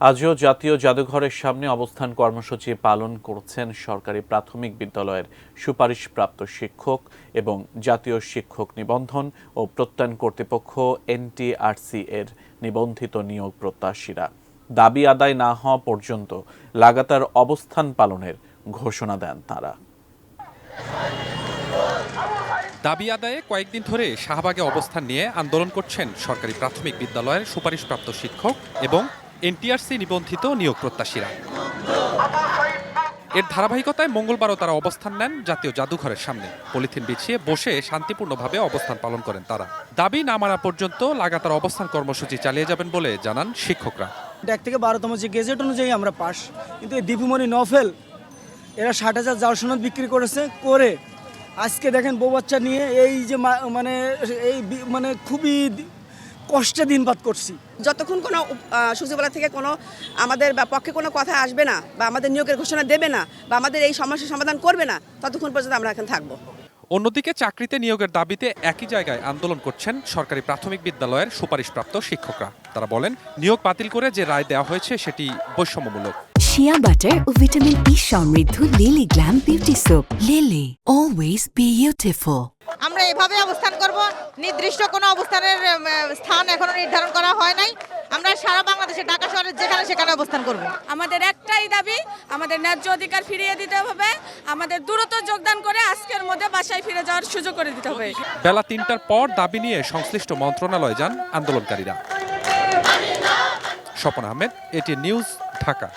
আজও জাতীয় জাদুঘরের সামনে অবস্থান কর্মসূচি পালন করছেন সরকারি প্রাথমিক বিদ্যালয়ের সুপারিশপ্রাপ্ত শিক্ষক এবং জাতীয় শিক্ষক নিবন্ধন ও প্রত্যয়ন কর্তৃপক্ষ এনটিআরসি এর নিবন্ধিত নিয়োগ প্রত্যাশীরা। দাবি আদায় না হওয়া পর্যন্ত লাগাতার অবস্থান পালনের ঘোষণা দেন তারা। দাবি আদায়ে কয়েকদিন ধরে শাহবাগে অবস্থান নিয়ে আন্দোলন করছেন সরকারি প্রাথমিক বিদ্যালয়ের সুপারিশপ্রাপ্ত শিক্ষক এবং এনটিআরসি নিবন্ধিত নিয়োগ প্রত্যাশীরা। এর ধারাবাহিকতায় মঙ্গলবারও তারা অবস্থান নেন জাতীয় জাদুঘরের সামনে। পলিথিন বিছিয়ে বসে শান্তিপূর্ণভাবে অবস্থান পালন করেন তারা। দাবি না মানা পর্যন্ত লাগাতার অবস্থান কর্মসূচি চালিয়ে যাবেন বলে জানান শিক্ষকরা। 1 থেকে 12তম যে গেজেট অনুযায়ী আমরা পাস, কিন্তু এই দীপুমণি নফেল এরা 60,000 জাল সনদ বিক্রি করে আজকে দেখেন বউ বাচ্চা নিয়ে এই যে মানে খুবই কষ্টে দিনপাত করছি। যতক্ষণ কোনো সচিবালয় থেকে কোনো আমাদের পক্ষে কোনো কথা আসবে না বা আমাদের নিয়োগের ঘোষণা দেবে না বা আমাদের এই সমস্যার সমাধান করবে না, ততক্ষণ পর্যন্ত আমরা এখানে থাকবো। অন্যদিকে চাকরিতে নিয়োগের দাবিতে একই জায়গায় আন্দোলন করছেন সরকারি প্রাথমিক বিদ্যালয়ের সুপারিশপ্রাপ্ত শিক্ষকরা। তারা বলেন, নিয়োগ বাতিল করে যে রায় দেওয়া হয়েছে সেটি বৈষম্যমূলক। শিয়া বাটার ও ভিটামিন ই সমৃদ্ধ lily glam beauty soap. Lily, always beautiful. আমরা এভাবে অবস্থান করব। নির্দিষ্ট কোনো অবস্থানের স্থান এখনো নির্ধারণ করা হয় নাই। আমরা সারা বাংলাদেশে ঢাকা শহরে যেখানে সেখানে অবস্থান করব। আমাদের একটাই দাবি, আমাদের ন্যায্য অধিকার ফিরিয়ে দিতে হবে। আমাদের দ্রুত যোগদান করে আজকের মধ্যে বাসায় ফিরে যাওয়ার সুযোগ করে দিতে হবে। বেলা ৩টার পর দাবি নিয়ে সংশ্লিষ্ট মন্ত্রণালয়ে যান আন্দোলনকারীরা। Swapan Ahmed, ATN news, Dhaka.